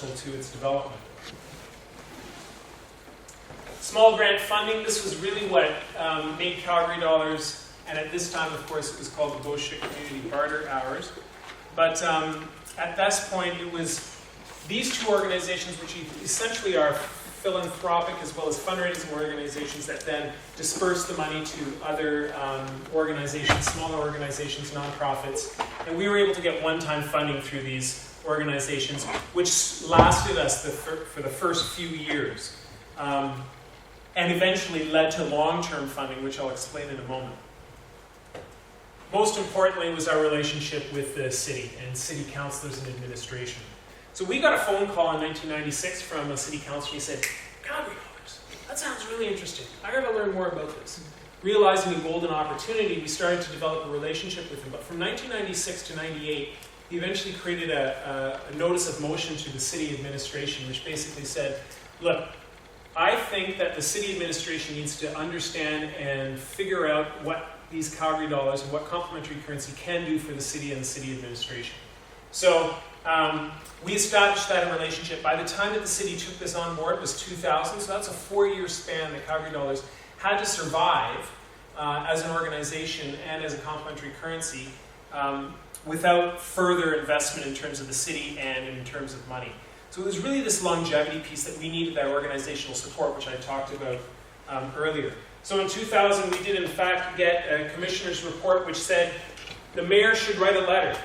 instrumental to its development. Small grant funding, this was really what made Calgary Dollars, and at this time, of course, it was called the Beauchene Community Barter Hours. But at this point, it was these two organizations, which essentially are philanthropic as well as fundraising organizations, that then disperse the money to other organizations, smaller organizations, nonprofits. And we were able to get one-time funding through these organizations, which lasted us for the first few years. And eventually led to long-term funding, which I'll explain in a moment. Most importantly was our relationship with the city and city councilors and administration. So we got a phone call in 1996 from a city councilor. He said, "Calgary Dollars, that sounds really interesting. I got to learn more about this." Realizing the golden opportunity, we started to develop a relationship with him. But from 1996 to 98, he eventually created a notice of motion to the city administration, which basically said, "Look, I think that the city administration needs to understand and figure out what these Calgary Dollars and what complementary currency can do for the city and the city administration." So we established that relationship. By the time that the city took this on board, it was 2000, so that's a 4-year span that Calgary Dollars had to survive as an organization and as a complementary currency without further investment in terms of the city and in terms of money. So it was really this longevity piece that we needed, that organizational support, which I talked about earlier. So in 2000, we did in fact get a commissioner's report which said the mayor should write a letter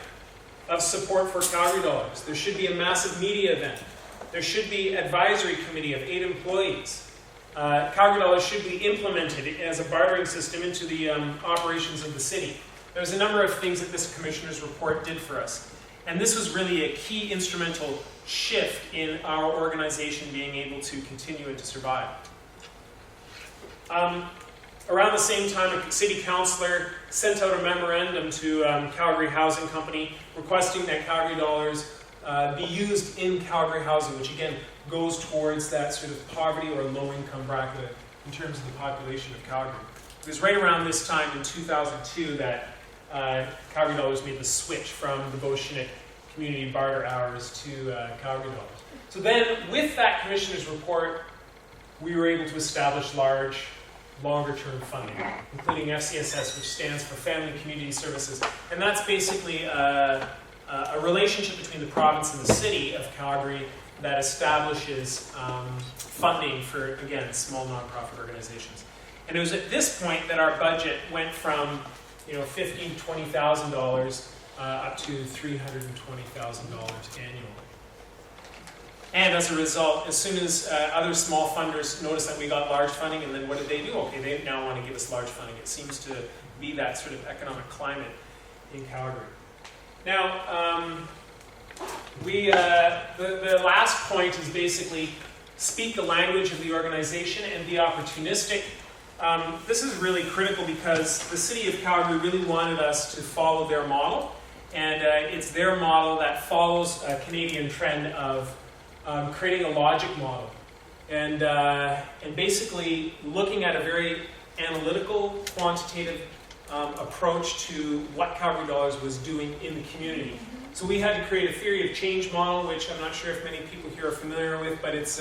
of support for Calgary Dollars. There should be a massive media event. There should be an advisory committee of 8 employees. Calgary Dollars should be implemented as a bartering system into the operations of the city. There's a number of things that this commissioner's report did for us. And this was really a key instrumental shift in our organization being able to continue and to survive. Around the same time, a city councillor sent out a memorandum to Calgary Housing Company requesting that Calgary Dollars be used in Calgary housing, which again goes towards that sort of poverty or low-income bracket in terms of the population of Calgary. It was right around this time in 2002 that Calgary Dollars made the switch from the Beauchene Community Barter Hours to Calgary Dollars. So then, with that commissioner's report, we were able to establish longer-term funding, including FCSS, which stands for Family Community Services. And that's basically a relationship between the province and the city of Calgary that establishes funding for, again, small nonprofit organizations. And it was at this point that our budget went from $15,000 to $20,000 up to $320,000 annually. And as a result, as soon as other small funders noticed that we got large funding, and then what did they do? Okay, they now want to give us large funding. It seems to be that sort of economic climate in Calgary. Now, the last point is basically speak the language of the organization and be opportunistic. This is really critical because the city of Calgary really wanted us to follow their model, and it's their model that follows a Canadian trend of creating a logic model and basically looking at a very analytical, quantitative approach to what Calgary Dollars was doing in the community. So we had to create a theory of change model, which I'm not sure if many people here are familiar with, but it's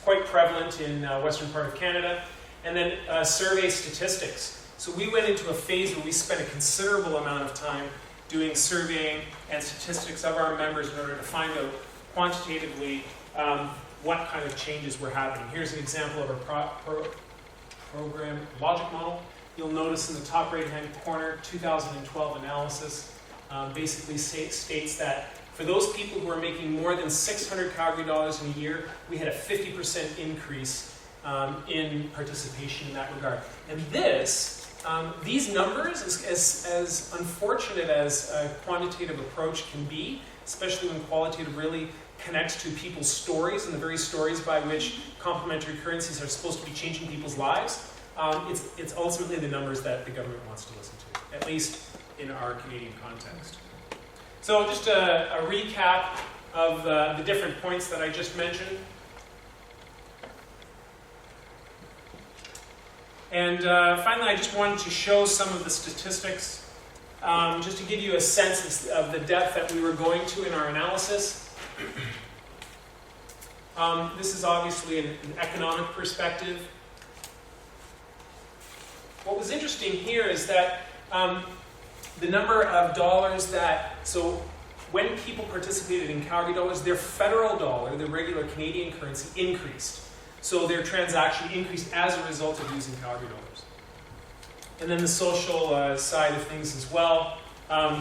quite prevalent in western part of Canada. And then survey statistics. So we went into a phase where we spent a considerable amount of time doing surveying and statistics of our members in order to find out quantitatively what kind of changes were happening. Here's an example of our program logic model. You'll notice in the top right-hand corner, 2012 analysis basically states that for those people who are making more than 600 Calgary Dollars in a year, we had a 50% increase in participation in that regard. And these numbers, as unfortunate as a quantitative approach can be, especially when qualitative really connects to people's stories and the very stories by which complementary currencies are supposed to be changing people's lives, it's ultimately the numbers that the government wants to listen to, at least in our Canadian context. So just a recap of the different points that I just mentioned. And finally, I just wanted to show some of the statistics, just to give you a sense of the depth that we were going to in our analysis. This is obviously an economic perspective. What was interesting here is that the number of dollars so when people participated in Calgary dollars, their federal dollar, the regular Canadian currency, increased. So their transaction increased as a result of using Calgary dollars. And then the social side of things as well.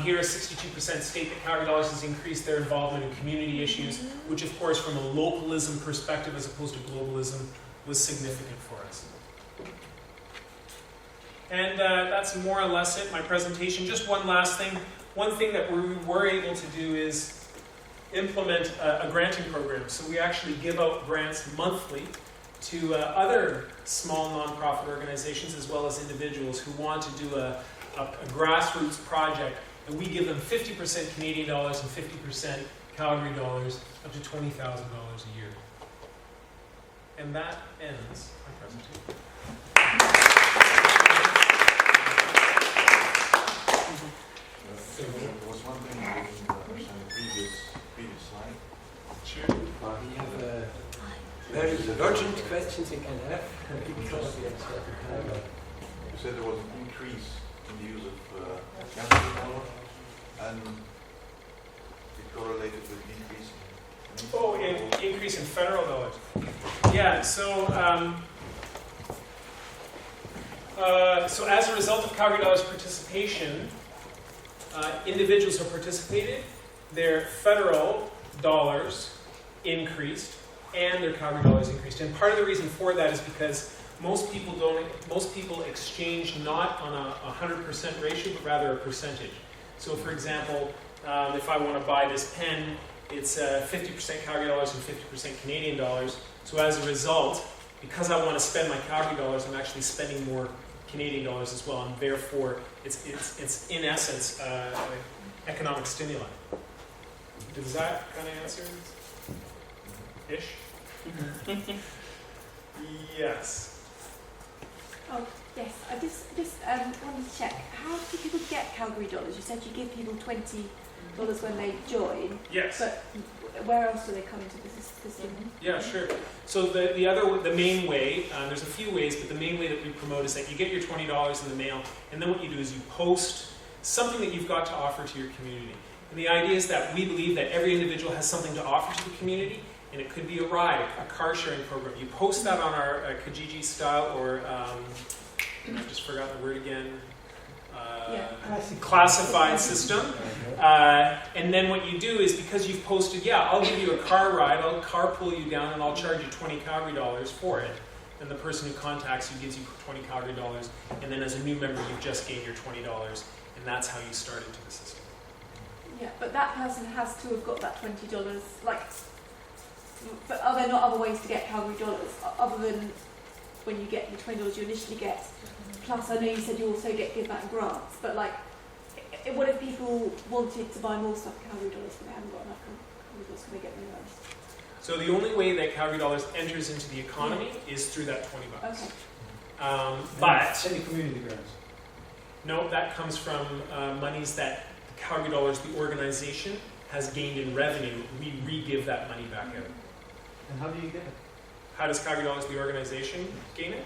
Here, 62% state that Calgary dollars has increased their involvement in community issues, which of course from a localism perspective as opposed to globalism was significant for us. And that's more or less it, my presentation. Just one last thing. One thing that we were able to do is implement a granting program. So we actually give out grants monthly to other small nonprofit organizations as well as individuals who want to do a grassroots project. And we give them 50% Canadian dollars and 50% Calgary dollars, up to $20,000 a year. And that ends my presentation. There was one thing I didn't understand the previous slide. Sure. We have very urgent questions we can have because we have certain time. You said there was an increase in the use of CalgeryDollar, and it correlated with increase in Increase in federal dollars. Yeah, so as a result of Calgary dollars participation, individuals who participated, their federal dollars increased and their Calgary dollars increased. And part of the reason for that is because most people exchange not on a 100% ratio, but rather a percentage. So for example, if I want to buy this pen, it's 50% Calgary dollars and 50% Canadian dollars. So as a result, because I want to spend my Calgary dollars, I'm actually spending more Canadian dollars as well, and therefore it's in essence economic stimuli. Does that kind of answer it? Ish? Yes. Oh, yes. I just wanted to check. How do people get Calgary dollars? You said you give people $20 when they join. Yes. But where else do they come into the system? Yeah, sure. So the main way, there's a few ways, but the main way that we promote is that you get your $20 in the mail, and then what you do is you post something that you've got to offer to your community. And the idea is that we believe that every individual has something to offer to the community, and it could be a ride, a car sharing program. You post that on our Kijiji style, or I just forgot the word again. Classified system. And then what you do is, because you've posted, I'll give you a car ride, I'll carpool you down, and I'll charge you $20 Calgary dollars for it. And the person who contacts you gives you $20 Calgary dollars, and then as a new member, you've just gained your $20, and that's how you start into the system. Yeah, but that person has to have got that $20. But are there not other ways to get Calgary dollars other than when you get the $20 you initially get? Plus, I know you said you also give back grants, but what if people wanted to buy more stuff Calgary dollars but they haven't got enough Calgary dollars? Can they get more dollars? So the only way that Calgary dollars enters into the economy is through that $20. Okay. But any community grants? No, that comes from monies that Calgary dollars, the organization, has gained in revenue. We re-give that money back out. And how do you get it? How does Calgary dollars, the organization, gain it?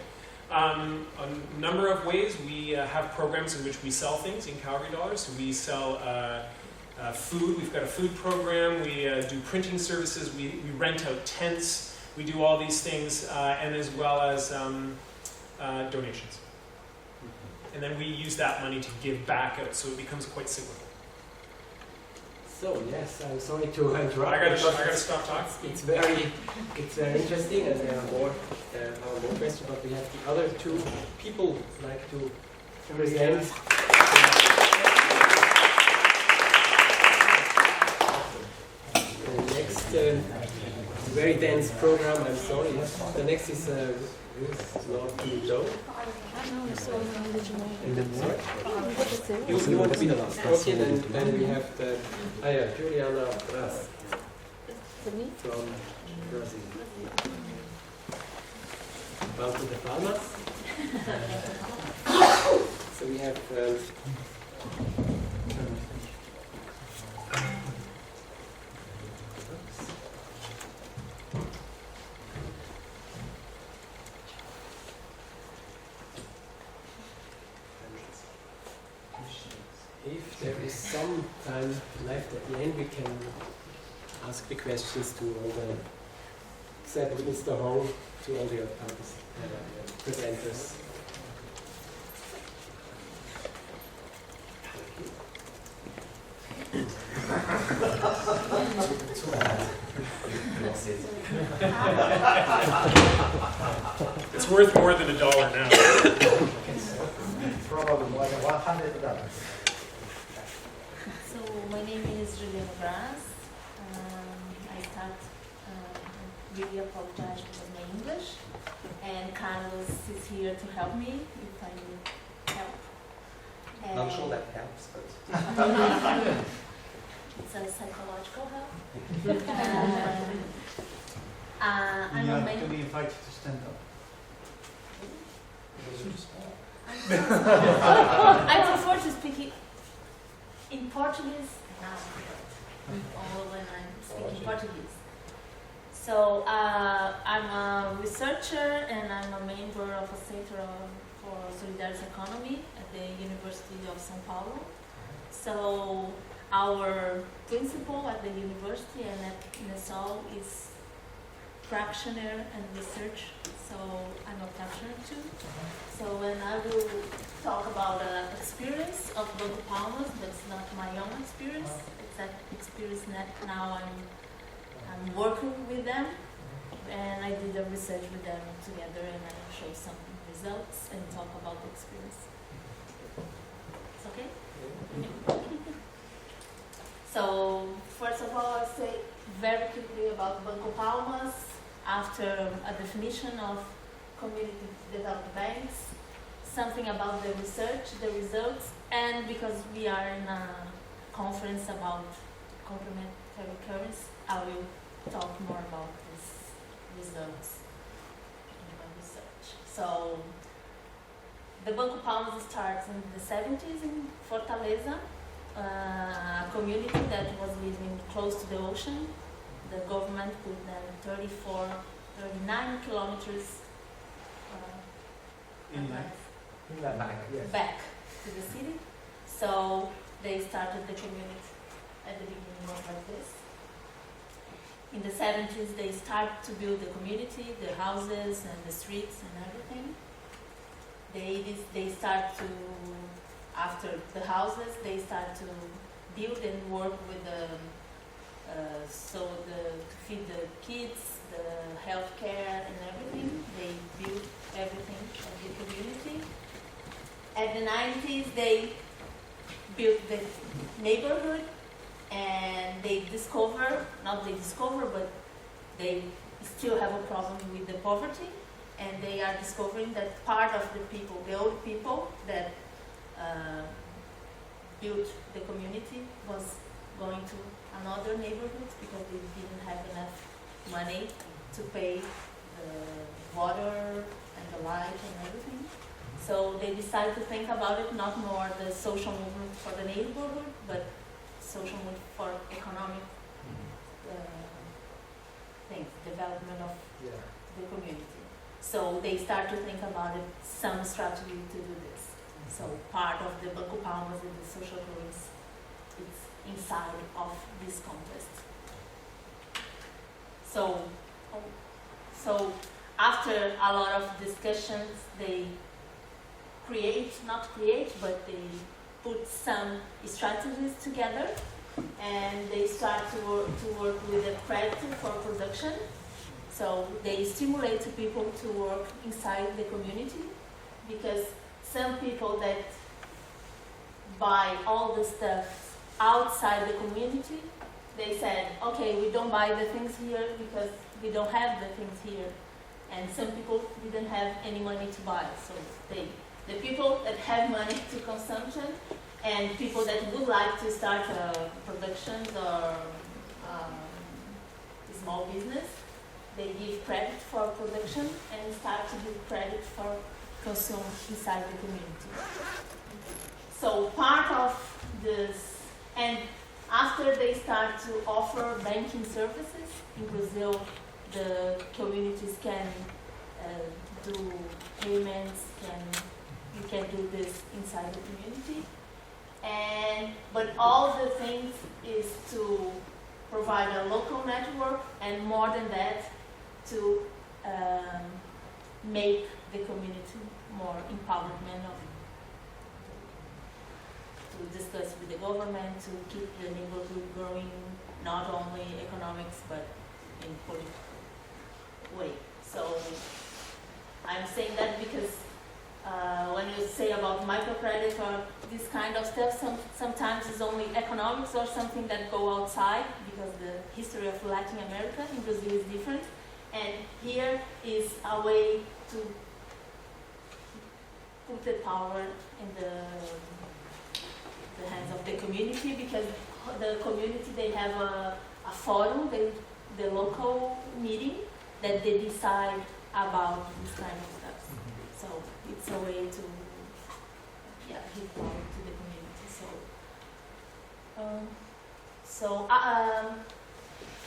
A number of ways. We have programs in which we sell things in Calgary dollars. So we sell food. We've got a food program. We do printing services. We rent out tents. We do all these things, and as well as donations. And then we use that money to give back out, so it becomes quite cyclical. So yes, I'm sorry to interrupt. I gotta stop talking. It's very interesting, and there are more questions. But we have the other two people like to present. The next very dense program. I'm sorry. The next is Lord Joe. You want to be the last. Okay, then we have Juliana Braz from Brazil. About to the farmers. So we have ask the questions to all the, except Mr. Hall, to all the other presenters. It's worth more than $1 now. Probably more than $100. So my name is Juliana Braz. I start really apologize because my English, and Carlos is here to help me if I need help. Not sure that helps, but It's a psychological help. I'm a Can main. we invite you to stand up? I prefer to speak it in Portuguese now, or when I'm speaking Portuguese. So I'm a researcher and I'm a member of a Center for Solidarity Economy at the University of São Paulo. So our principal at the university and at NESOL is practitioner and research, so I'm a practitioner too. So when I will talk about the experience of Banco Palmas, that's not my own experience, it's an experience that now I'm working with them, and I did a research with them together, and I show some results and talk about the experience. It's okay? So first of all, I'll say very quickly about Banco Palmas after a definition of community developed banks, something about the research, the results, and because we are in a conference about complementary currency, I will talk more about these results in my research. So the Banco Palmas starts in the 70s in Fortaleza, a community that was living close to the ocean. The government put them 39 kilometers back to the city. So they started the community at the beginning was like this. In the 70s, they start to build the community, the houses and the streets and everything. They start to, after the houses, they start to build and work with the to feed the kids, the healthcare and everything. They build everything of the community. At the 90s, they built the neighborhood, and they they still have a problem with the poverty, and they are discovering that part of the people, the old people that built the community, was going to another neighborhood because they didn't have enough money to pay the water and the light and everything. So they decided to think about it, not more the social movement for the neighborhood, but social movement for economic things, development of the community. So they start to think about it, some strategy to do this. So part of the Banco Palmas and the social currency, it's inside of this contest. So after a lot of discussions, they but they put some strategies together, and they start to work with a credit for production. So they stimulate people to work inside the community, because some people that buy all the stuff outside the community, they said, okay, we don't buy the things here because we don't have the things here. And some people didn't have any money to buy. So the people that have money to consumption and people that would like to start productions or small business, they give credit for production and start to give credit for consume inside the community. So part of this, and after they start to offer banking services, in Brazil the communities can do payments, you can do this inside the community. But all the things is to provide a local network, and more than that, to make the community more empowerment of to discuss with the government to keep the neighborhood growing, not only economics but in political way. So I'm saying that because when you say about microcredit or this kind of stuff, sometimes it's only economics or something that go outside, because the history of Latin America in Brazil is different. And here is a way to put the power in the hands of the community, because the community, they have a forum, the local meeting, that they decide about this kind of stuff. So it's a way to give power to the community. So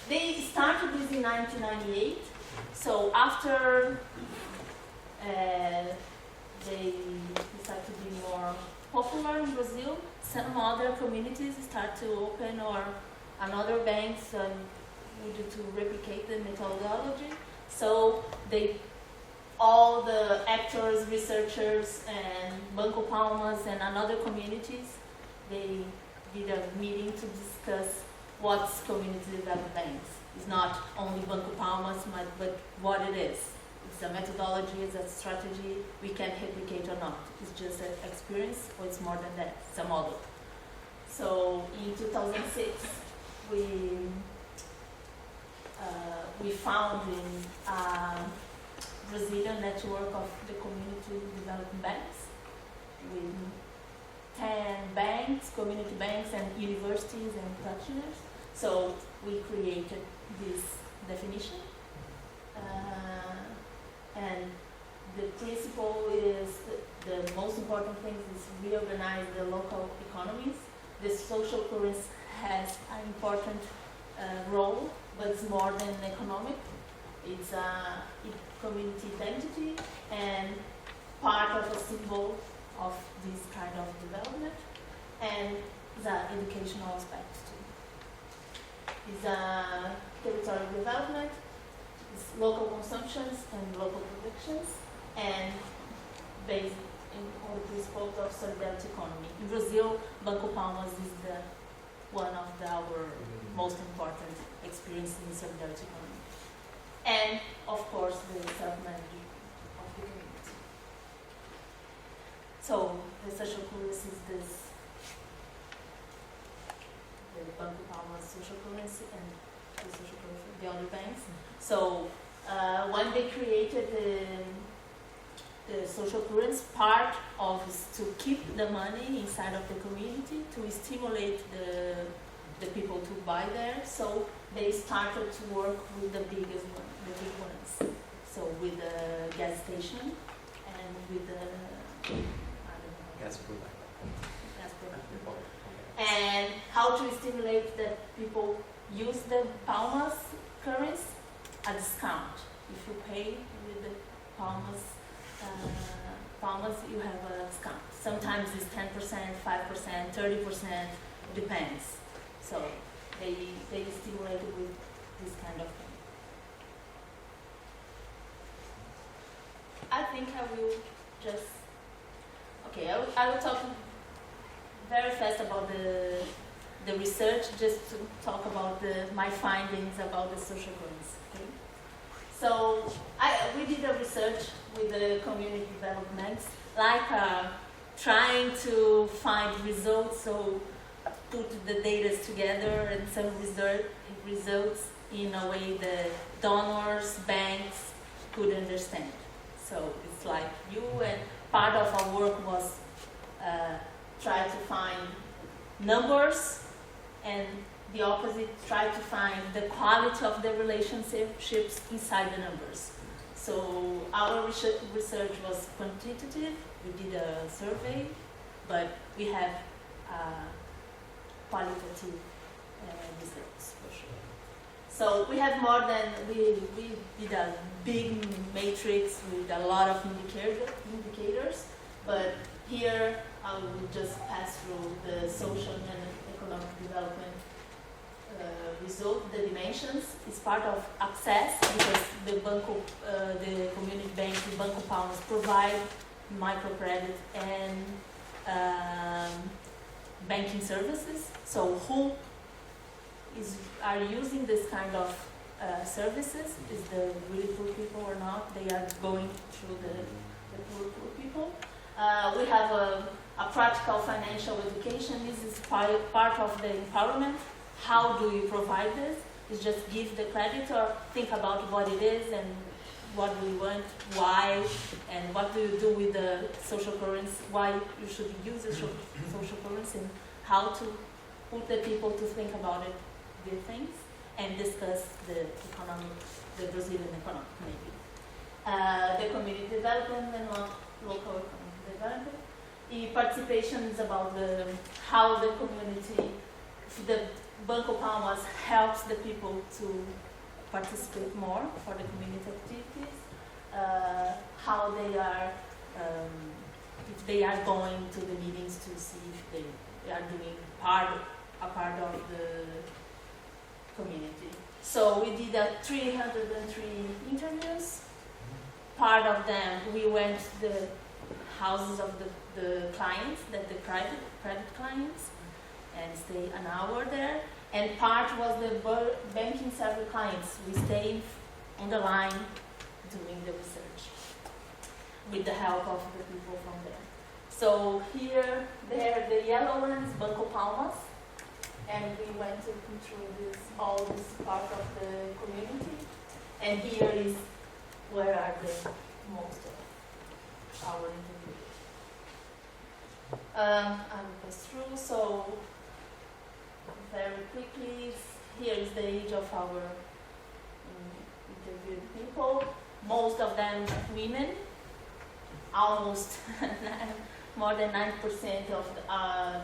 they started this in 1998. So after they start to be more popular in Brazil, some other communities start to open, or another banks needed to replicate the methodology. So all the actors, researchers, and Banco Palmas and another communities, they did a meeting to discuss what's community development banks. It's not only Banco Palmas, but what it is. It's a methodology, it's a strategy we can replicate or not. It's just an experience, or it's more than that, it's a model. So in 2006, we found in Brazilian network of the community development banks with 10 banks, community banks, and universities and practitioners. So we created this definition. And the principle is the most important thing is reorganize the local economies. The social currency has an important role, but it's more than economic. It's a community identity and part of a symbol of this kind of development, and the educational aspect too. It's a territorial development, it's local consumptions and local productions, and based on the principles of solidarity economy. In Brazil, Banco Palmas is one of our most important experiences in solidarity economy. And, of course, the self-management of the community. So, the social currency is the Banco Palmas social currency and the social currency of the other banks. So, when they created the social currency, part of is to keep the money inside of the community, to stimulate the people to buy there. So they started to work with the big ones. So with the gas station and with the Gas provider. And how to stimulate that people use the Palmas currency? A discount. If you pay with the Palmas, you have a discount. Sometimes it's 10%, 5%, 30%, depends. So they stimulate it with this kind of thing. I think I will just, okay, I will talk very fast about the research, just to talk about my findings about the social currency. Okay? So we did a research with the community developments, like trying to find results, so put the data together and some results in a way that donors, banks could understand. So it's like you, and part of our work was try to find numbers, and the opposite, try to find the quality of the relationships inside the numbers. So our research was quantitative. We did a survey, but we have qualitative results for sure. So we have more than, we did a big matrix with a lot of indicators, but here I will just pass through the social and economic development result, the dimensions, is part of access because the community bank, the Banco Palmas, provide microcredit and banking services. So who are using this kind of services? Is the really poor people or not? They are going through the poor people. We have a practical financial education. This is part of the empowerment. How do you provide this? Is just give the credit or think about what it is and what do you want, why, and what do you do with the social currency, why you should use the social currency, and how to put the people to think about it, these things, and discuss the Brazilian economy, maybe. The community development and local economic development. The participation is about how the community, the Banco Palmas helps the people to participate more for the community activities, how they are, if they are going to the meetings to see if they are doing a part of the community. So we did 303 interviews. Part of them, we went to the houses of the clients, the credit clients, and stay an hour there. And part was the banking service clients. We stayed on the line doing the research with the help of the people from there. So here, there, the yellow one is Banco Palmas, and we went through all this part of the community. And here is where are the most of our interviews. I will pass through. So very quickly, here is the age of our interviewed people. Most of them women, almost more than 9% of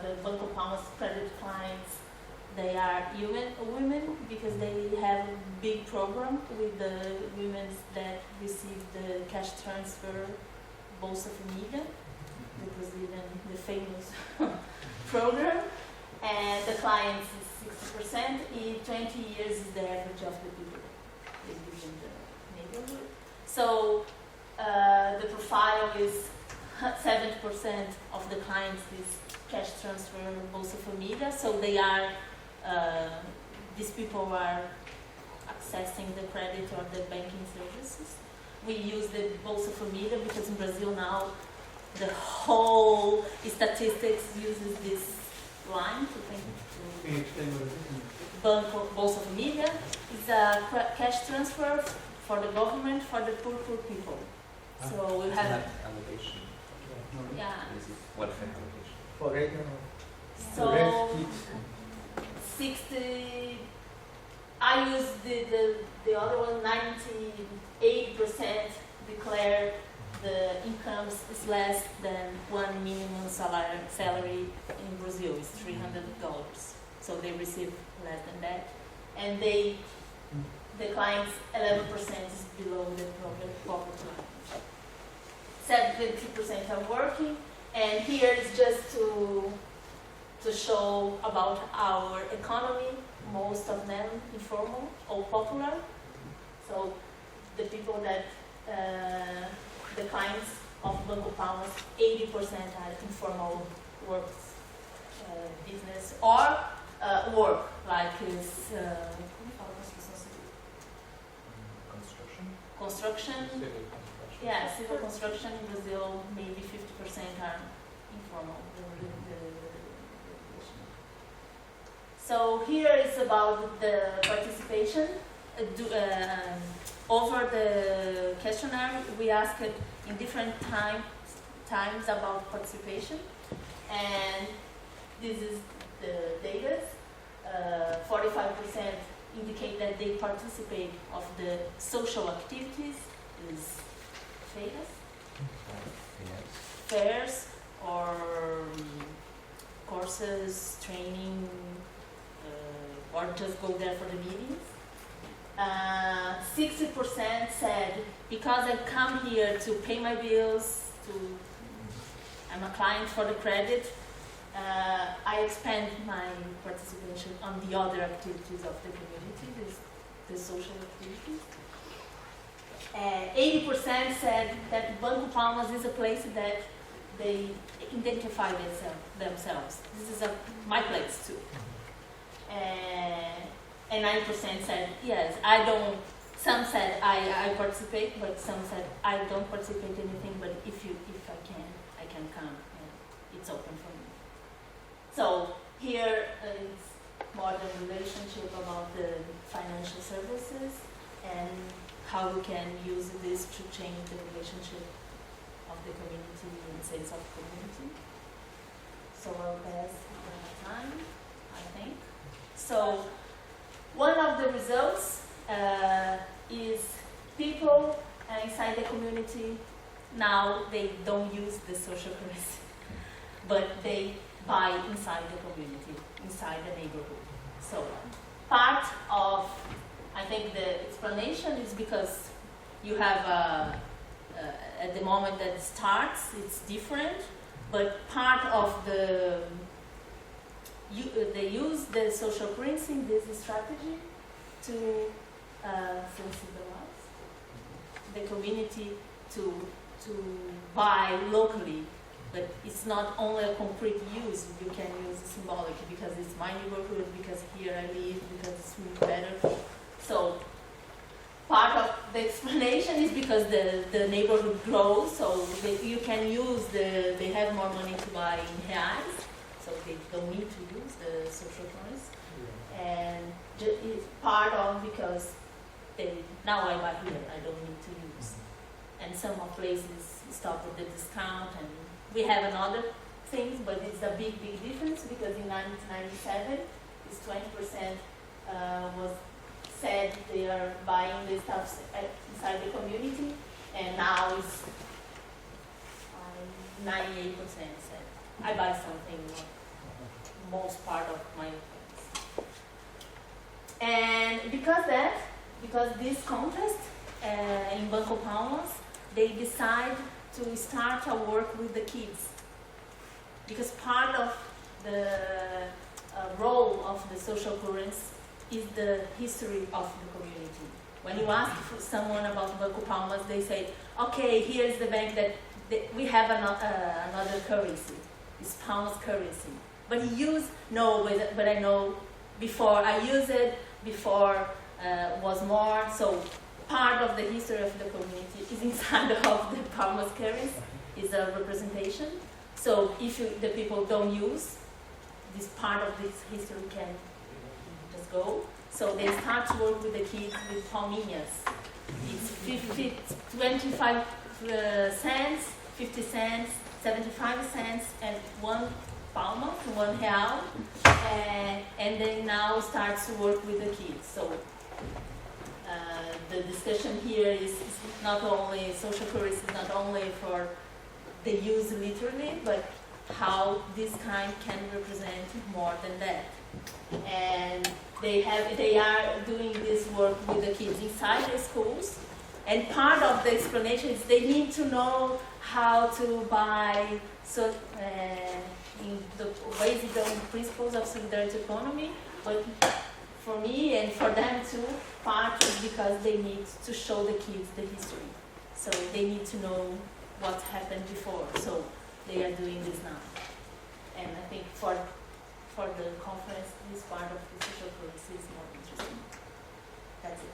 the Banco Palmas credit clients, they are women because they have a big program with the women that receive the cash transfer Bolsa Família, the Brazilian, the famous program. And the clients is 60%. In 20 years is the average of the people they live in the neighborhood. So the profile is 70% of the clients is cash transfer Bolsa Família. So they are, these people are accessing the credit or the banking services. We use the Bolsa Família because in Brazil now the whole statistics uses this line to think. Bolsa Família is a cash transfer for the government for the poor people. So we have allocation. yeah. Welfare allocation. For regional. So 60. I use the other one. 98% declare the incomes is less than one minimum salary in Brazil is $300. So they receive less than that, and the clients 11% is below the poverty line. 70% are working, and here is just to show about our economy. Most of them informal or popular. So the people that the clients of Banco Palmas, 80% are informal works, business or work, like is construction. Yeah, civil construction in Brazil, maybe 50% are informal. So here is about the participation. Over the questionnaire, we asked in different times about participation, and this is the data. 45% indicate that they participate of the social activities, is fairs or courses, training, or just go there for the meetings. 60% said, because I come here to pay my bills, I'm a client for the credit, I expand my participation on the other activities of the community, the social activities. 80% said that Banco Palmas is a place that they identify themselves. This is my place too. And 9% said yes. I don't. Some said I participate, but some said I don't participate in anything. But if I can come. And it's open for me. So here is more the relationship about the financial services and how we can use this to change the relationship of the community and sense of community. So I'll pass the time, I think. So one of the results is people inside the community now they don't use the social currency, but they buy inside the community, inside the neighborhood. So part of, I think the explanation is because you have at the moment that it starts, it's different, but part of they use the social currency in this strategy to sensibilize the community to buy locally. But it's not only a concrete use, you can use symbolic because it's my neighborhood, because here I live, because it's better. So part of the explanation is because the neighborhood grows, so you can use they have more money to buy in reais, so they don't need to use the social currency. And it's part of because now I buy here, I don't need to use. And some of places stop with the discount, and we have another things, but it's a big difference because in 1997, this 20% was said they are buying the stuff inside the community, and now it's 98% said I buy something most part of my things. And because this contest in Banco Palmas, they decide to start a work with the kids, because part of the role of the social currency is the history of the community. When you ask someone about Banco Palmas, they say, okay, here's the bank that we have another currency. It's Palmas currency. But but I know before I use it, before was more. So part of the history of the community is inside of the Palmas currency, is a representation. So if the people don't use, this part of this history can just go. So they start to work with the kids with palminhas. It's 25 cents, 50 cents, 75 cents, and 1 palma, 1 real. And they now start to work with the kids. So the discussion here is not only social currency, not only for the use literally, but how this kind can represent more than that. And they are doing this work with the kids inside the schools, and part of the explanation is they need to know how to buy in the basic principles of solidarity economy. But for me and for them too, part is because they need to show the kids the history, so they need to know what happened before. So they are doing this now, and I think for the conference, this part of the social currency is more interesting. That's it.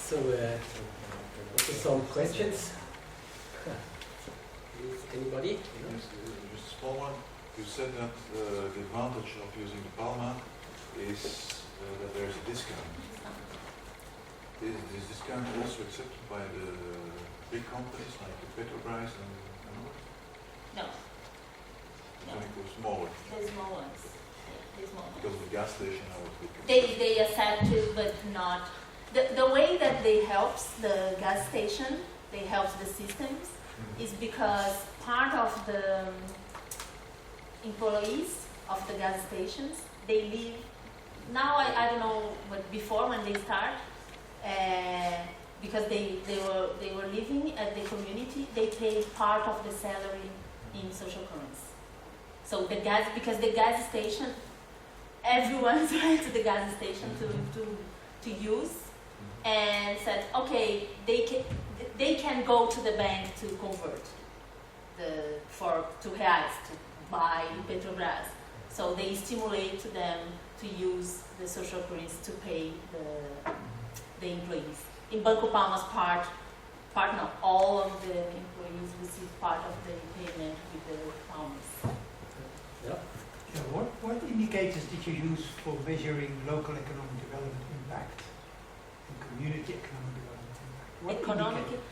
So, some questions? Anybody? Yes, just a small one. You said that the advantage of using the Palma is that there's a discount. Is this discount also accepted by the big companies like the Petrobras and others? No. It's only for smaller. The small ones. The small ones. Because the gas station I was looking. They accept it, but not the way that they helps the gas station. They helps the systems is because part of the employees of the gas stations, they live. Now I don't know, but before when they start, because they were living at the community, they paid part of the salary in social currency. So because the gas station, everyone went to the gas station to use, and said, okay, they can go to the bank to convert to reais to buy Petrobras. So they stimulate them to use the social currency to pay the employees. In Banco Palma's part no, all of the employees receive part of the payment with the Palmas. Yeah. Yeah, what indicators did you use for measuring local economic development impact and community economic development impact? What Economic, indicator?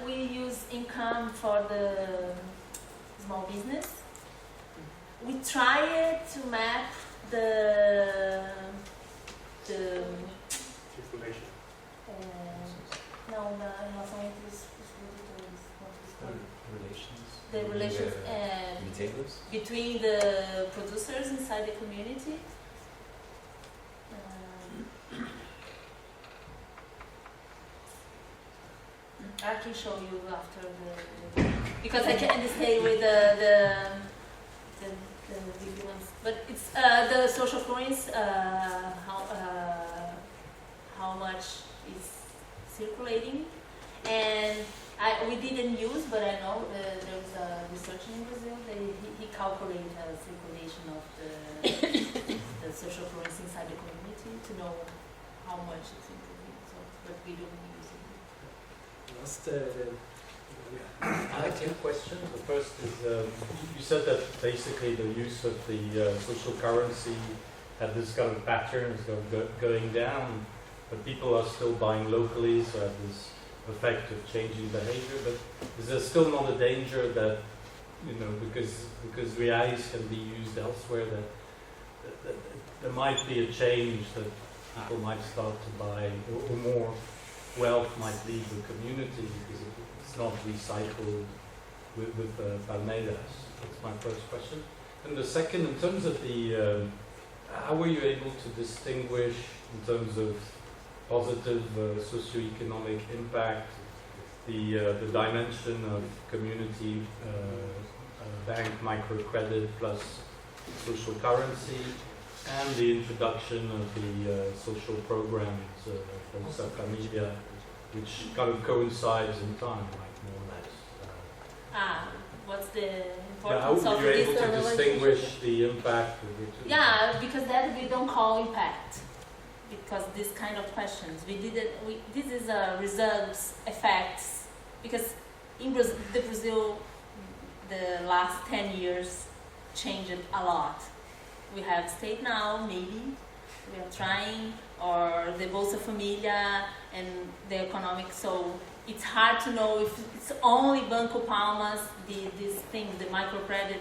we use income for the small business. We tried to map the Circulation. não, na relação entre os produtores, Relations. the relations Retailers. between the producers inside the community. I can show you after the because I can't stay with the big ones. But it's the social coins, how much is circulating, and we didn't use, but I know there was a researcher in Brazil. He calculated the circulation of the social coins inside the community to know how much it's including. So, but we don't use it. Last, I have two questions. The first is, you said that basically the use of the social currency had this kind of pattern going down, but people are still buying locally, so have this effect of changing behavior. But is there still not a danger that, because reais can be used elsewhere, that there might be a change that people might start to buy, or more wealth might leave the community because it's not recycled with Palmeiras? That's my first question. And the second, in terms of the, how were you able to distinguish in terms of positive socioeconomic impact, the dimension of community bank microcredit plus social currency, and the introduction of the social programs from Familia, which kind of coincides in time, like more or less. What's the How importance of were you this able to relationship? distinguish the impact of the two? Yeah, because that we don't call impact. Because this kind of questions, this is results, effects, because in Brazil, the last 10 years changed a lot. We have state now, maybe, we are trying, or the Bolsa Familia and the economic, so it's hard to know if it's only Banco Palmas, these things, the microcredit.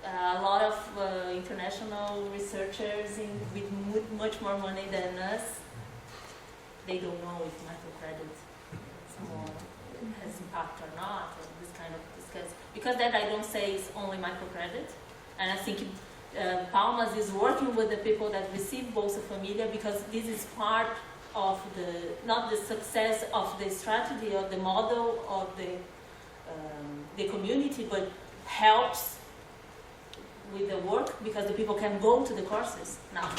A lot of international researchers with much more money than us, they don't know if microcredit has impact or not, or this kind of discuss. Because that I don't say it's only microcredit, and I think Palmas is working with the people that receive Bolsa Familia because this is part of not the success of the strategy or the model of the community, but helps with the work because the people can go to the courses now.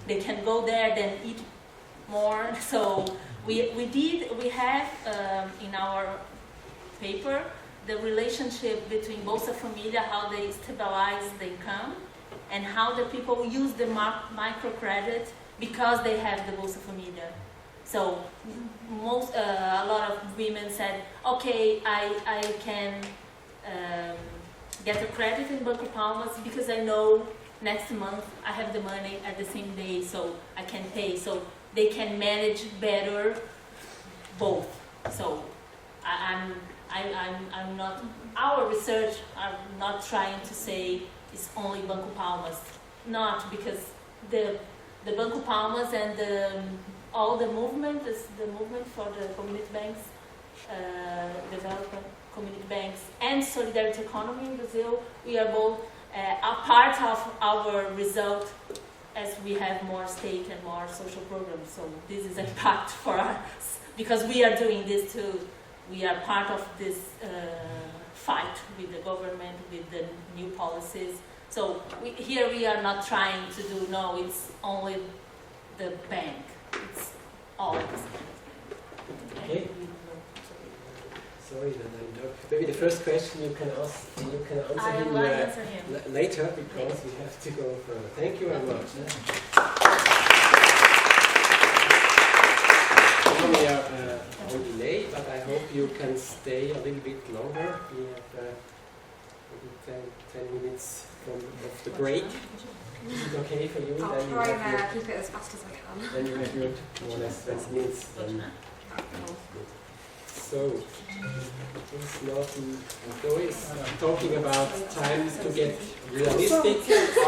They can go there, then eat more. So we have in our paper the relationship between Bolsa Familia, how they stabilize the income, and how the people use the microcredit because they have the Bolsa Familia. So a lot of women said, okay, I can get a credit in Banco Palmas because I know next month I have the money at the same day, so I can pay. So they can manage better both. So I'm not, our research, I'm not trying to say it's only Banco Palmas. Not because the Banco Palmas and all the movement is the movement for the community banks, development community banks and solidarity economy in Brazil. We are both a part of our result as we have more stake and more social programs. So this is an impact for us because we are doing this too. We are part of this fight with the government, with the new policies. So here we are not trying to do, no, it's only the bank. It's all of us. Okay. Sorry that I interrupt. Maybe the first question you can ask, you can answer I him will answer him. later because we have to go further. Thank you very much. Now we are on delay, but I hope you can stay a little bit longer. We have maybe 10 minutes of the break. Is it okay for you? I'll Then you try have your- and keep it as fast as I can. Then you have your more or less 20 minutes. Then. So, this Martin is talking about time to get realistic,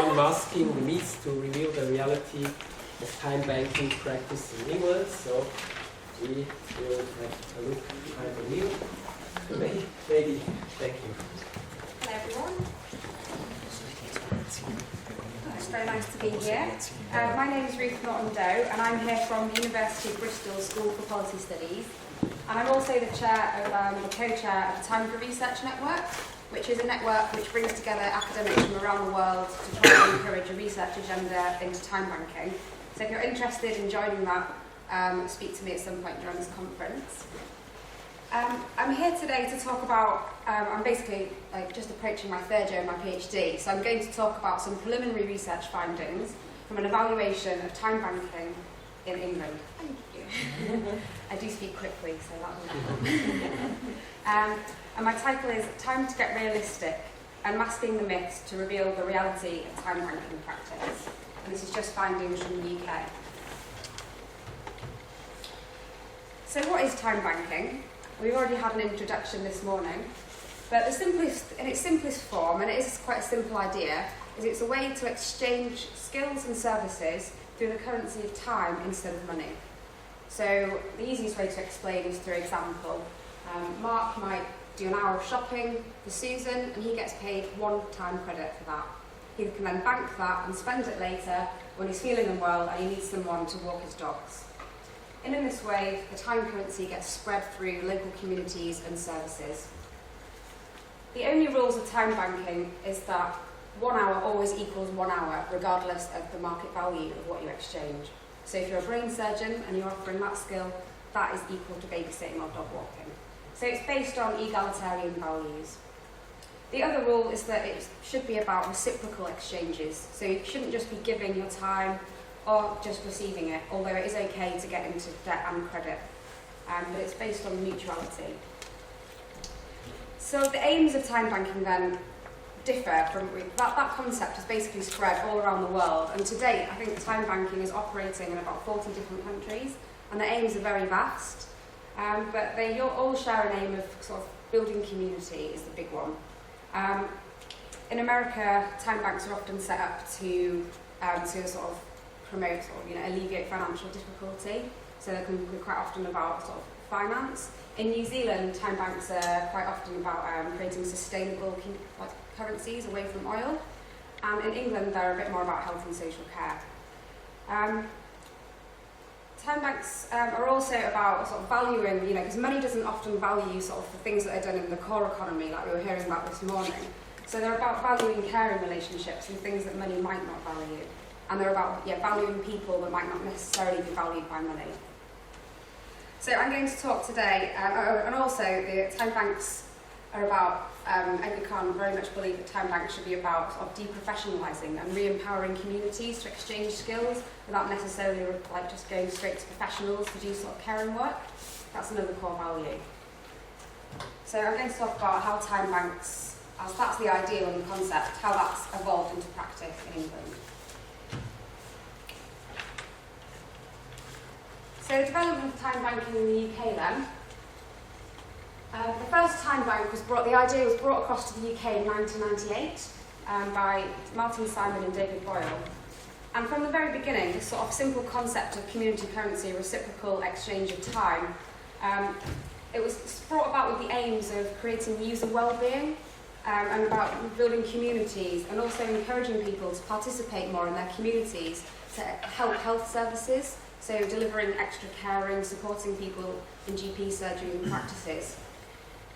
unmasking the myths to reveal the reality of time banking practice in England. So, we will have a look behind the wheel. Maybe. Thank you. Hello everyone. It's very nice to be here. My name is Ruth Norton-Doe and I'm here from the University of Bristol School for Policy Studies. And I'm also the co-chair of the Time for Research Network, which is a network which brings together academics from around the world to try and encourage a research agenda into time banking. So if you're interested in joining that, speak to me at some point during this conference. I'm here today to talk about, I'm basically just approaching my third year of my PhD, so I'm going to talk about some preliminary research findings from an evaluation of time banking in England. Thank you. I do speak quickly, so that will help. And my title is Time to Get Realistic, Unmasking the Myths to Reveal the Reality of Time Banking Practice. And this is just findings from the UK. So what is time banking? We've already had an introduction this morning, but in its simplest form, and it is quite a simple idea, is it's a way to exchange skills and services through the currency of time instead of money. So the easiest way to explain is through example. Mark might do an hour of shopping for Susan and he gets paid 1 time credit for that. He can then bank that and spend it later when he's feeling unwell and he needs someone to walk his dogs. And in this way, the time currency gets spread through local communities and services. The only rules of time banking is that 1 hour always equals 1 hour, regardless of the market value of what you exchange. So if you're a brain surgeon and you're offering that skill, that is equal to babysitting or dog walking. So it's based on egalitarian values. The other rule is that it should be about reciprocal exchanges. So you shouldn't just be giving your time or just receiving it, although it is okay to get into debt and credit. But it's based on mutuality. So the aims of time banking then differ from that concept is basically spread all around the world, and to date I think time banking is operating in about 40 different countries and the aims are very vast, but they all share an aim of sort of building community is the big one. In America, time banks are often set up to sort of promote or alleviate financial difficulty, so they can be quite often about sort of finance. In New Zealand, time banks are quite often about creating sustainable currencies away from oil. And in England, they're a bit more about health and social care. Time banks are also about sort of valuing, because money doesn't often value sort of the things that are done in the core economy, like we were hearing about this morning. So they're about valuing caring relationships and things that money might not value. And they're about valuing people that might not necessarily be valued by money. So I'm going to talk today, and also the time banks are about, Edgar Khan very much believed that time banks should be about sort of deprofessionalising and re-empowering communities to exchange skills without necessarily just going straight to professionals to do sort of caring work. That's another core value. So I'm going to talk about how time banks, as that's the ideal and the concept, how that's evolved into practice in England. So the development of time banking in the UK then. The first time bank the idea was brought across to the UK in 1998 by Martin Simon and David Boyle. And from the very beginning, this sort of simple concept of community currency, reciprocal exchange of time, it was brought about with the aims of creating user well-being and about building communities and also encouraging people to participate more in their communities to help health services, so delivering extra caring, supporting people in GP surgery and practices.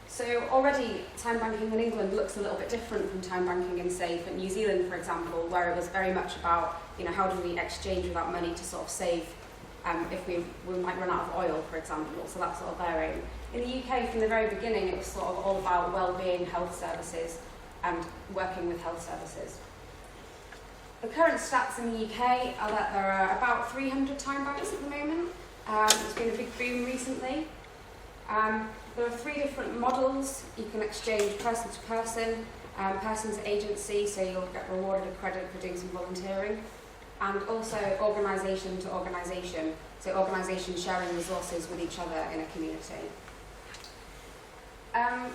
So already time banking in England looks a little bit different from time banking in, say, for New Zealand, for example, where it was very much about, how do we exchange without money to sort of save if we might run out of oil, for example, so that's sort of varying. In the UK, from the very beginning, it was sort of all about well-being, health services, and working with health services. The current stats in the UK are that there are about 300 time banks at the moment. It's been a big boom recently. There are 3 different models. You can exchange person to person, person to agency, so you'll get rewarded a credit for doing some volunteering, and also organisation to organisation, so organisations sharing resources with each other in a community.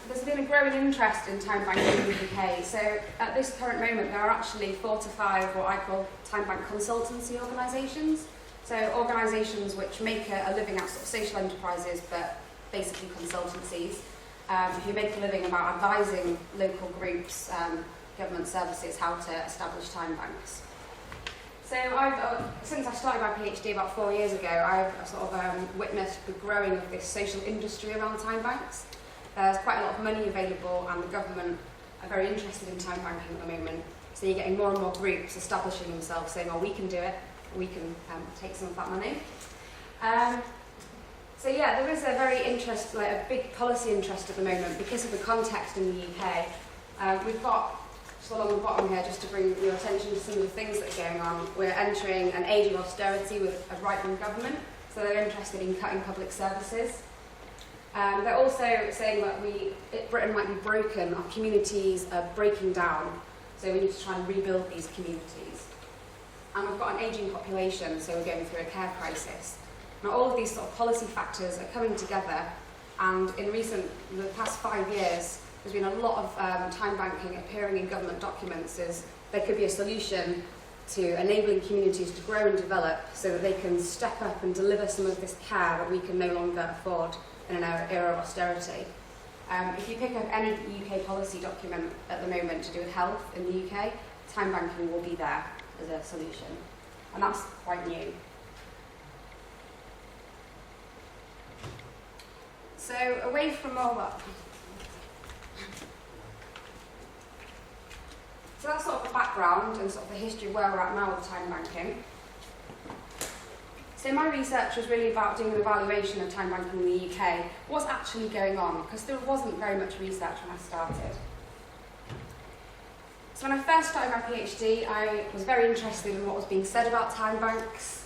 There's been a growing interest in time banking in the UK, so at this current moment there are actually 4 to 5 what I call time bank consultancy organisations, so organisations which make a living out sort of social enterprises, but basically consultancies, who make a living about advising local groups, government services, how to establish time banks. So since I started my PhD about 4 years ago, I've sort of witnessed the growing of this social industry around time banks. There's quite a lot of money available and the government are very interested in time banking at the moment. So you're getting more and more groups establishing themselves saying, we can do it, we can take some of that money. So yeah, there is a very a big policy interest at the moment because of the context in the UK. We've got, just along the bottom here, just to bring your attention to some of the things that are going on, we're entering an age of austerity with a right-wing government, so they're interested in cutting public services. They're also saying that Britain might be broken, our communities are breaking down, so we need to try and rebuild these communities. And we've got an ageing population, so we're going through a care crisis. Now all of these sort of policy factors are coming together, and in the past 5 years, there's been a lot of time banking appearing in government documents as there could be a solution to enabling communities to grow and develop so that they can step up and deliver some of this care that we can no longer afford in an era of austerity. If you pick up any UK policy document at the moment to do with health in the UK, time banking will be there as a solution, and that's quite new. So away from all that, so that's sort of the background and sort of the history of where we're at now with time banking. So my research was really about doing an evaluation of time banking in the UK. What's actually going on? Because there wasn't very much research when I started. So when I first started my PhD, I was very interested in what was being said about time banks,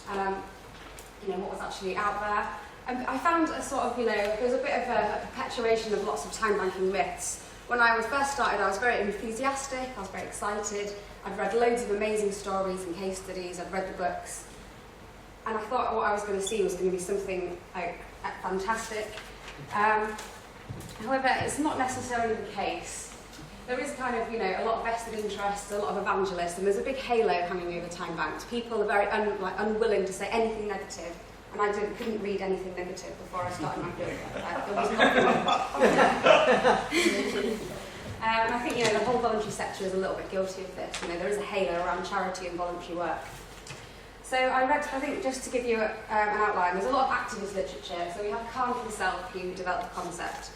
what was actually out there. And I found a sort of, there was a bit of a perpetuation of lots of time banking myths. When I first started, I was very enthusiastic, I was very excited. I'd read loads of amazing stories and case studies, I'd read the books. And I thought what I was going to see was going to be something fantastic. However, it's not necessarily the case. There is kind of, a lot of vested interest, a lot of evangelists, and there's a big halo hanging over time banks. People are very unwilling to say anything negative, and I couldn't read anything negative before I started my book. There was nothing. And I think, the whole voluntary sector is a little bit guilty of this. There is a halo around charity and voluntary work. So I think, just to give you an outline, there's a lot of activist literature. So we have Kahn himself, who developed the concept.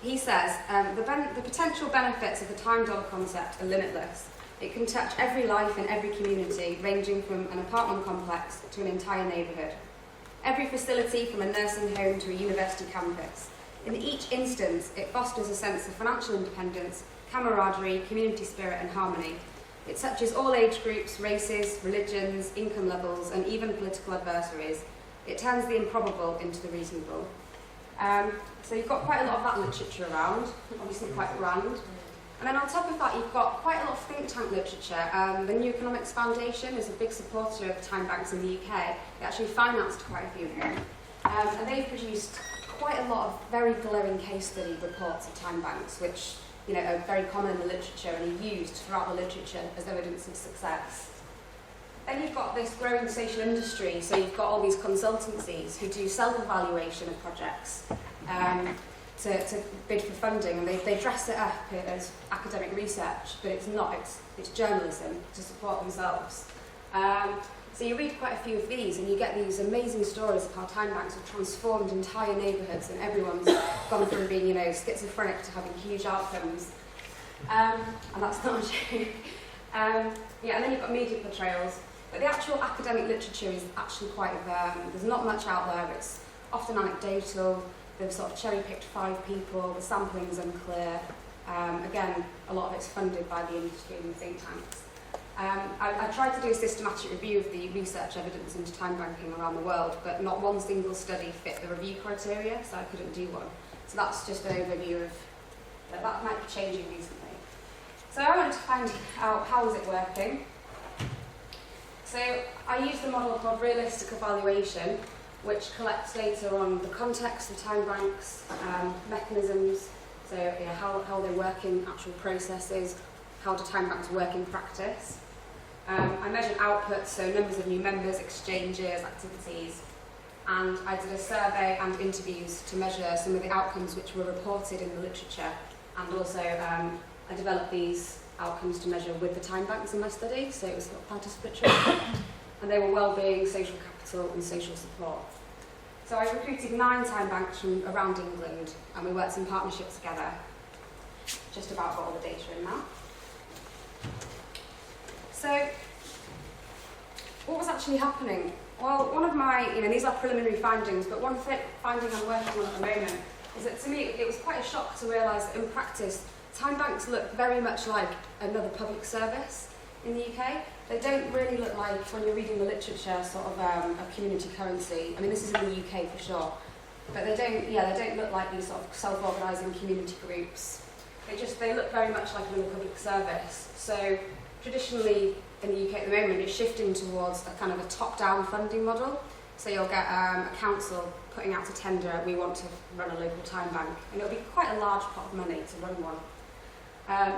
He says, the potential benefits of the time dollar concept are limitless. It can touch every life in every community, ranging from an apartment complex to an entire neighbourhood. Every facility, from a nursing home to a university campus. In each instance, it fosters a sense of financial independence, camaraderie, community spirit and harmony. It touches all age groups, races, religions, income levels, and even political adversaries. It turns the improbable into the reasonable. So you've got quite a lot of that literature around, obviously quite grand. And then on top of that, you've got quite a lot of think tank literature. The New Economics Foundation is a big supporter of time banks in the UK. They actually financed quite a few of them. And they've produced quite a lot of very glowing case study reports of time banks, which are very common in the literature and are used throughout the literature as evidence of success. Then you've got this growing social industry, so you've got all these consultancies who do self-evaluation of projects to bid for funding, and they dress it up as academic research, but it's not. It's journalism to support themselves. So you read quite a few of these, and you get these amazing stories of how time banks have transformed entire neighbourhoods, and everyone's gone from being, you know, schizophrenic to having huge outcomes. And that's not true. Yeah, and then you've got media portrayals, but the actual academic literature is actually quite, there's not much out there. It's often anecdotal. They've sort of cherry-picked 5 people. The sampling's unclear. Again, a lot of it's funded by the industry and the think tanks. I tried to do a systematic review of the research evidence into time banking around the world, but not one single study fit the review criteria, so I couldn't do one. So that's just an overview of that might be changing recently. So I wanted to find out how was it working. So I used a model called realistic evaluation, which collects data on the context of time banks, mechanisms, so how they work in actual processes, how do time banks work in practice. I measured outputs, so numbers of new members, exchanges, activities, and I did a survey and interviews to measure some of the outcomes which were reported in the literature, and also I developed these outcomes to measure with the time banks in my study, so it was participatory, and they were well-being, social capital and social support. So I recruited 9 time banks from around England, and we worked in partnership together. Just about got all the data in now. So, what was actually happening? Well, one of my, these are preliminary findings, but one finding I'm working on at the moment is that to me it was quite a shock to realise that in practice, time banks look very much like another public service in the UK. They don't really look like, when you're reading the literature, sort of a community currency. I mean, this is in the UK for sure, but they don't look like these sort of self-organising community groups. They look very much like another public service. So traditionally in the UK at the moment, it's shifting towards a kind of a top-down funding model. So you'll get a council putting out to tender, we want to run a local time bank, and it'll be quite a large pot of money to run one.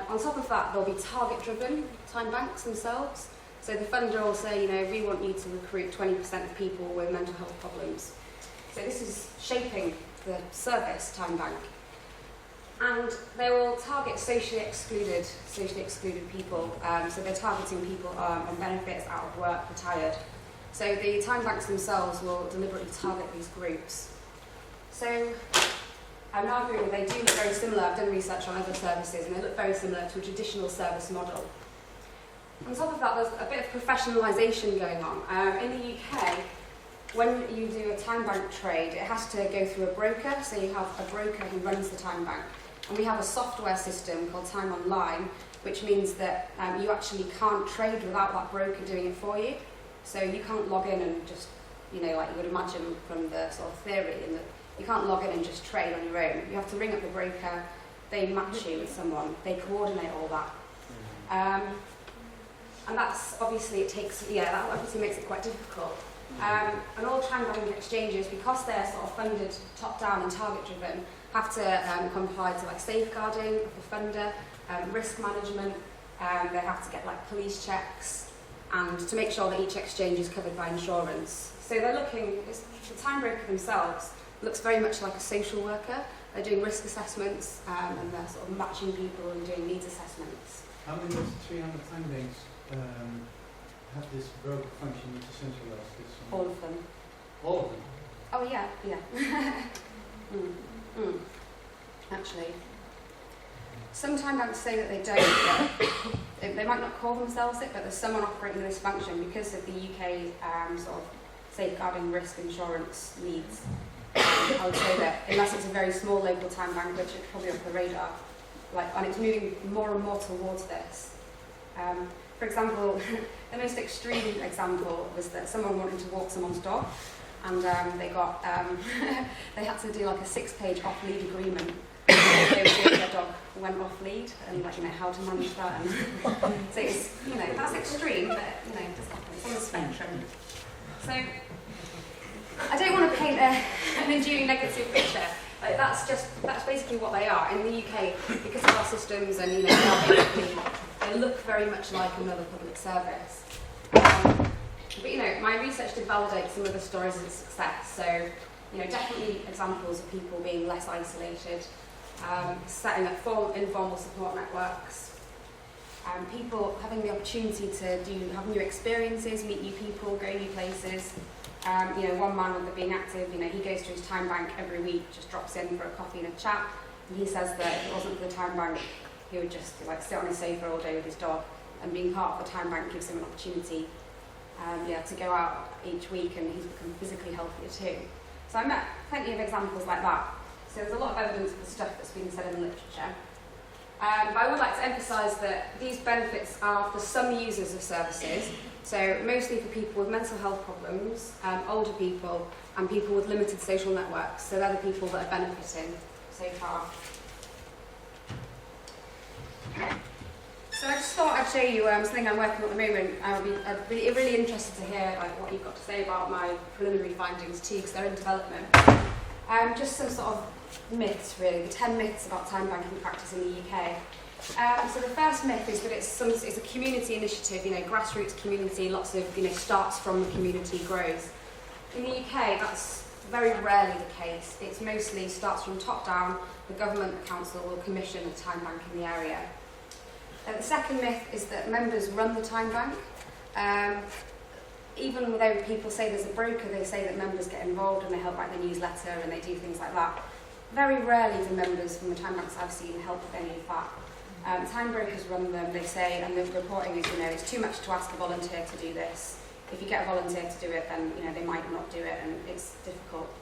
On top of that, there'll be target-driven time banks themselves. So the funder will say, we want you to recruit 20% of people with mental health problems. So this is shaping the service time bank. And they will target socially excluded people. So they're targeting people on benefits, out of work, retired. So the time banks themselves will deliberately target these groups. So I'm arguing they do look very similar. I've done research on other services, and they look very similar to a traditional service model. On top of that, there's a bit of professionalisation going on. In the UK, when you do a time bank trade, it has to go through a broker. So you have a broker who runs the time bank. And we have a software system called Time Online, which means that you actually can't trade without that broker doing it for you. So you can't log in and just, like you would imagine from the sort of theory, and that you can't log in and just trade on your own. You have to ring up the broker, they match you with someone, they coordinate all that. And that's obviously, that obviously makes it quite difficult. And all time bank exchanges, because they're sort of funded top-down and target-driven, have to comply to safeguarding of the funder, risk management. They have to get police checks, and to make sure that each exchange is covered by insurance. So they're the time broker themselves looks very much like a social worker. They're doing risk assessments, and they're sort of matching people and doing needs assessments. How many of the 300 time banks have this broker function to centralise this? All of them. All of them? Oh yeah. Actually, some time banks say that they don't, but they might not call themselves it, but there's someone operating this function because of the UK sort of safeguarding risk insurance needs. I would say that unless it's a very small local time bank, which is probably off the radar, and it's moving more and more towards this. For example, the most extreme example was that someone wanted to walk someone's dog, and they they had to do a 6-page off-lead agreement. They would do if their dog went off-lead, and how to manage that. And so it's, that's extreme, but it does happen. It's on the spectrum. So I don't want to paint an unduly negative picture. That's basically what they are in the UK, because of our systems, and they look very much like another public service. But my research did validate some of the stories of success. So definitely examples of people being less isolated, setting up informal support networks, people having the opportunity to have new experiences, meet new people, go new places. One man with being active, he goes to his time bank every week, just drops in for a coffee and a chat, and he says that if it wasn't for the time bank, he would just sit on his sofa all day with his dog, and being part of the time bank gives him an opportunity to go out each week, and he's become physically healthier too. So I met plenty of examples like that. So there's a lot of evidence of the stuff that's been said in the literature. But I would like to emphasise that these benefits are for some users of services, so mostly for people with mental health problems, older people, and people with limited social networks. So they're the people that are benefiting so far. So I just thought I'd show you something I'm working on at the moment. I'd be really interested to hear what you've got to say about my preliminary findings too, because they're in development. Just some sort of myths, really, the 10 myths about time banking practice in the UK. So the first myth is that it's a community initiative, grassroots community, lots of, starts from the community, grows. In the UK, that's very rarely the case. It's mostly starts from top down, the government, the council will commission a time bank in the area. The second myth is that members run the time bank. Even though people say there's a broker, they say that members get involved and they help write the newsletter and they do things like that. Very rarely do members from the time banks I've seen help with any of that. Time brokers run them, they say, and the reporting is, it's too much to ask a volunteer to do this. If you get a volunteer to do it, then they might not do it, and it's difficult.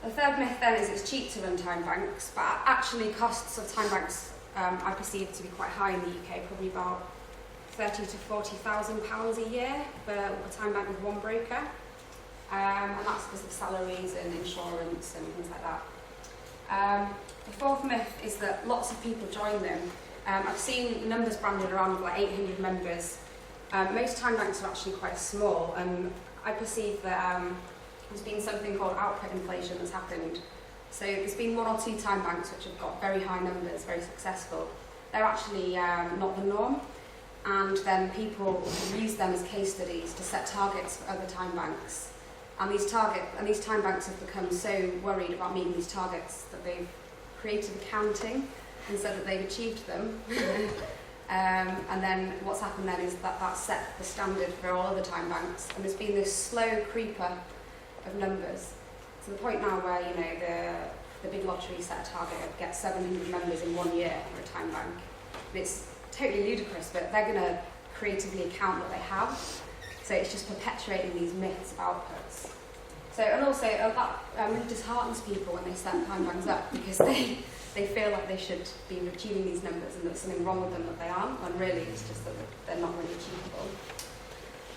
The third myth then is it's cheap to run time banks, but actually costs of time banks I perceive to be quite high in the UK, probably about £30,000 to £40,000 a year for a time bank with one broker, and that's because of salaries and insurance and things like that. The fourth myth is that lots of people join them. I've seen numbers branded around like 800 members. Most time banks are actually quite small, and I perceive that there's been something called output inflation that's happened. So there's been one or two time banks which have got very high numbers, very successful. They're actually not the norm, and then people use them as case studies to set targets for other time banks. And these time banks have become so worried about meeting these targets that they've created accounting and said that they've achieved them. And then what's happened then is that set the standard for all other time banks, and there's been this slow creeper of numbers to the point now where the big lottery set a target of get 700 members in 1 year for a time bank. And it's totally ludicrous, but they're going to creatively account what they have. So it's just perpetuating these myths of outputs. So, and also that really disheartens people when they set time banks up, because they feel like they should be achieving these numbers and there's something wrong with them that they aren't, when really it's just that they're not really achievable.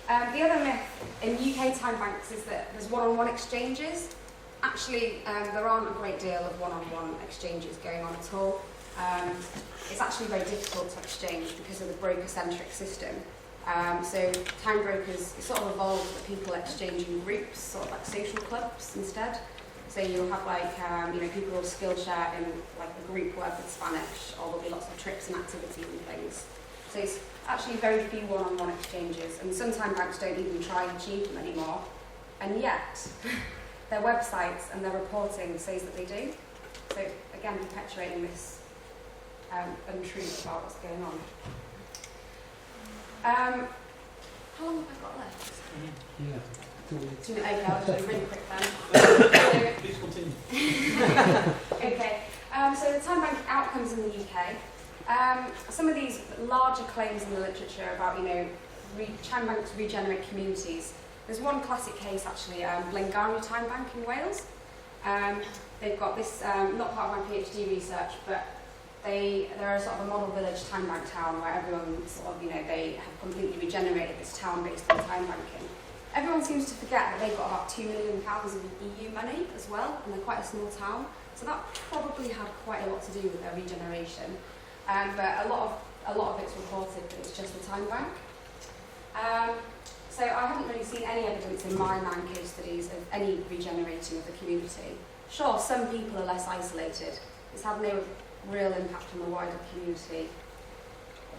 The other myth in UK time banks is that there's one-on-one exchanges. Actually, there aren't a great deal of one-on-one exchanges going on at all. It's actually very difficult to exchange because of the broker-centric system. So time brokers, it sort of evolved that people exchange in groups, sort of like social clubs instead. So you'll have people will skill share in like a group work with Spanish, or there'll be lots of trips and activities and things. So it's actually very few one-on-one exchanges, and some time banks don't even try and achieve them anymore. And yet, their websites and their reporting says that they do. So again, perpetuating this untruth about what's going on. How long have I got left? Yeah, 2 minutes. 2 minutes. Okay, I'll do it really quick then. Please continue. Okay, so the time bank outcomes in the UK. Some of these larger claims in the literature about, time banks regenerate communities. There's one classic case actually, Blaengarry Time Bank in Wales. They've got this, not part of my PhD research, but they're a sort of a model village time bank town where everyone sort of, they have completely regenerated this town based on time banking. Everyone seems to forget that they've got about £2 million of EU money as well, and they're quite a small town. So that probably had quite a lot to do with their regeneration. But a lot of it's reported that it's just the time bank. So I haven't really seen any evidence in my 9 case studies of any regenerating of the community. Sure, some people are less isolated. It's had no real impact on the wider community.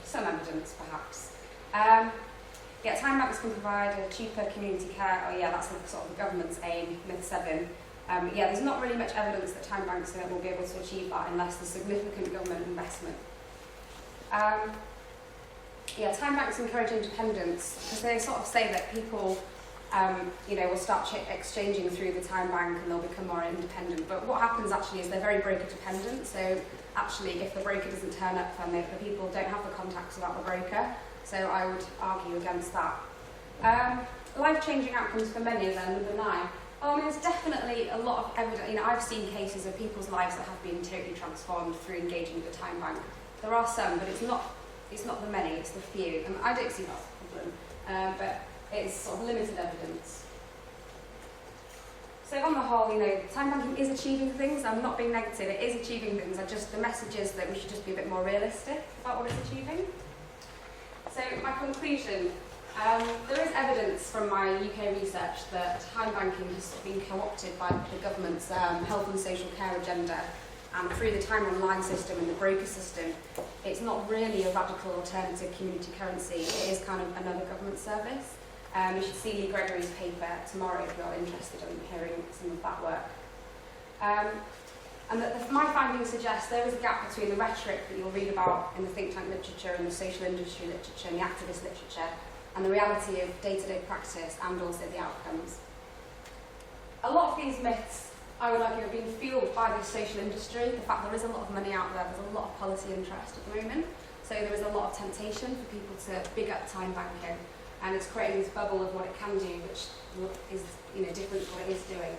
Some evidence, perhaps. Time banks can provide a cheaper community care. Oh yeah, that's sort of the government's aim, myth 7. Yeah, there's not really much evidence that time banks will be able to achieve that unless there's significant government investment. Yeah, time banks encourage independence because they sort of say that people, will start exchanging through the time bank and they'll become more independent. But what happens actually is they're very broker dependent. So actually, if the broker doesn't turn up, then the people don't have the contacts without the broker. So I would argue against that. Life-changing outcomes for many of them, number 9. Well, I mean, there's definitely a lot of evidence. I've seen cases of people's lives that have been totally transformed through engaging with the time bank. There are some, but it's not the many, it's the few. And I don't see that as a problem, but it's sort of limited evidence. So on the whole, time banking is achieving things. I'm not being negative, it is achieving things. The message is that we should just be a bit more realistic about what it's achieving. So my conclusion, there is evidence from my UK research that time banking has been co-opted by the government's health and social care agenda, and through the time online system and the broker system, it's not really a radical alternative community currency. It is kind of another government service. You should see Lee Gregory's paper tomorrow if you're interested in hearing some of that work. And my findings suggest there is a gap between the rhetoric that you'll read about in the think tank literature and the social industry literature and the activist literature and the reality of day-to-day practice and also the outcomes. A lot of these myths, I would argue, have been fueled by the social industry. The fact there is a lot of money out there, there's a lot of policy interest at the moment, so there is a lot of temptation for people to big up time banking, and it's creating this bubble of what it can do, which is different to what it is doing.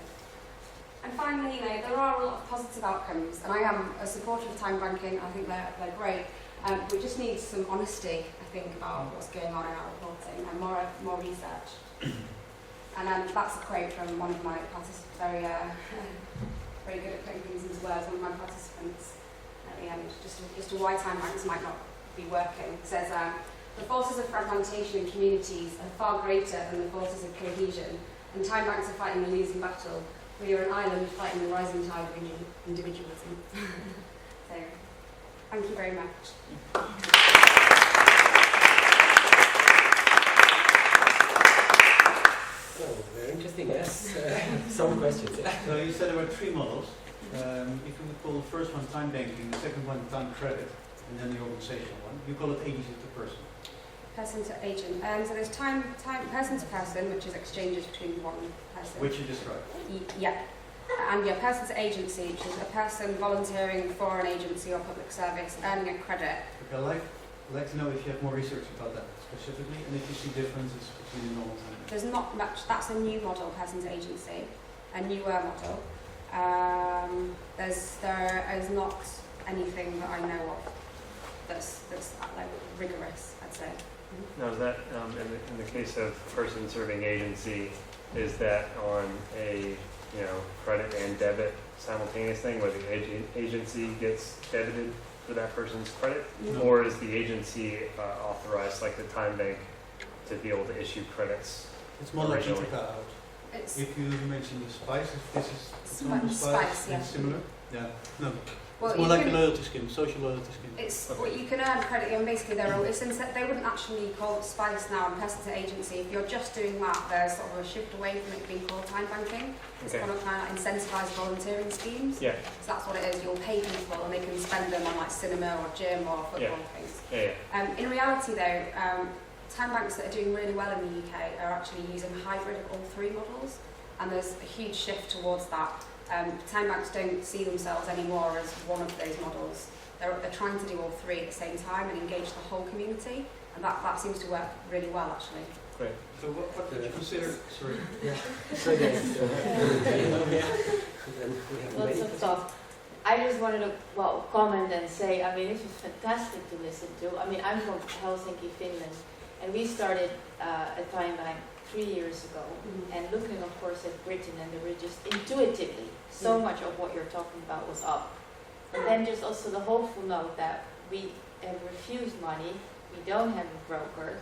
And finally, there are a lot of positive outcomes, and I am a supporter of time banking. I think they're great. We just need some honesty, I think, about what's going on in our reporting and more research. And that's a quote from one of my participants, very good at putting things into words, one of my participants at the end, just to why time banks might not be working. It says, the forces of fragmentation in communities are far greater than the forces of cohesion, and time banks are fighting a losing battle. We are an island fighting the rising tide of individualism. So, thank you very much. So, very interesting, yes. Some questions, yeah. So you said there were 3 models. If you would call the first one time banking, the second one time credit, and then the organizational one, you call it agency to person. Person to agent. So there's time person to person, which is exchanges between one person. Which you described. Yeah. And person to agency, which is a person volunteering for an agency or public service, earning a credit. Okay, I'd like to know if you have more research about that specifically, and if you see differences between the normal time. There's not much. That's a new model, person to agency, a newer model. There is not anything that I know of that's like rigorous, I'd say. Now, is that in the case of person serving agency, is that on a credit and debit simultaneous thing where the agency gets debited for that person's credit, or is the agency authorized, like the time bank, to be able to issue credits? It's more like originally? out. It's If you mention the spice, if this is spice, yeah. it's similar. Yeah. No. Well, it's more you like can- a loyalty scheme, social loyalty scheme. It's well, you can earn credit, and basically they wouldn't actually call it spice now and person to agency. If you're just doing that, there's sort of a shift away from it being called time banking. It's Okay. kind of incentivise volunteering schemes. Yeah. So that's what it is. You'll pay people and they can spend them on like cinema or gym or football things. Yeah. In reality though, time banks that are doing really well in the UK are actually using hybrid of all 3 models, and there's a huge shift towards that. Time banks don't see themselves anymore as one of those models. They're trying to do all 3 at the same time and engage the whole community, and that seems to work really well actually. Great. So what would you consider? Sorry. Yeah. So there's Lots of stuff. I just wanted to comment and say, this was fantastic to listen to. I'm from Helsinki, Finland, and we started a time bank 3 years ago, and looking of course at Britain, and there were just intuitively so much of what you're talking about was up. And then just also the hopeful note that we have refused money, we don't have a broker,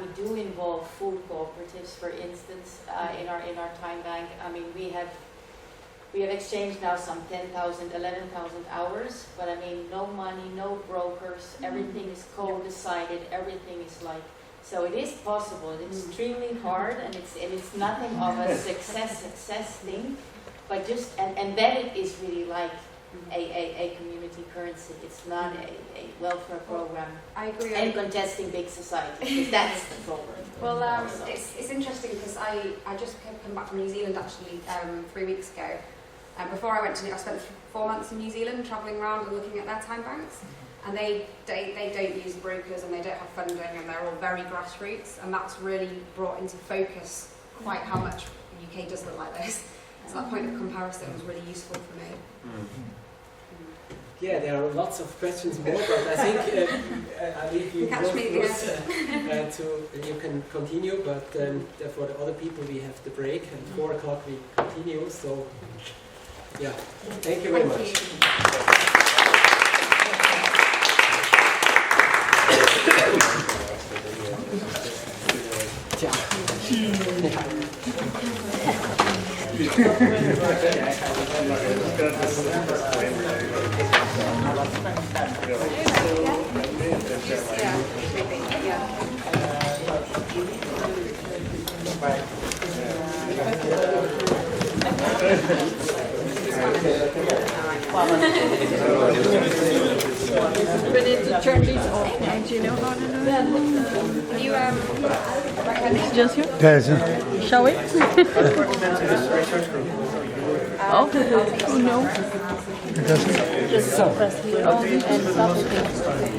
we do involve food cooperatives, for instance, in our time bank. We have exchanged now some 10,000, 11,000 hours, but no money, no brokers, everything is co-decided, everything is so it is possible. It's extremely hard, and it's nothing of a success thing, but just, and then it is really like a community currency. It's not a welfare program I agree. and contesting big society, because that's the problem. Well, it's interesting because I just come back from New Zealand actually 3 weeks ago. Before I went I spent 4 months in New Zealand travelling around and looking at their time banks. And they don't use brokers and they don't have funding and they're all very grassroots, and that's really brought into focus quite how much the UK does look like this. So that point of comparison was really useful for me. Yeah, there are lots of questions more, but I think I leave you Catch me both you can continue, but for the other people we have the break, and 4 o'clock we continue, so yeah, thank you very much. We need to turn these off. Do you know how to do that? You Just here? Shall we? Oh no. Just press here and stop it.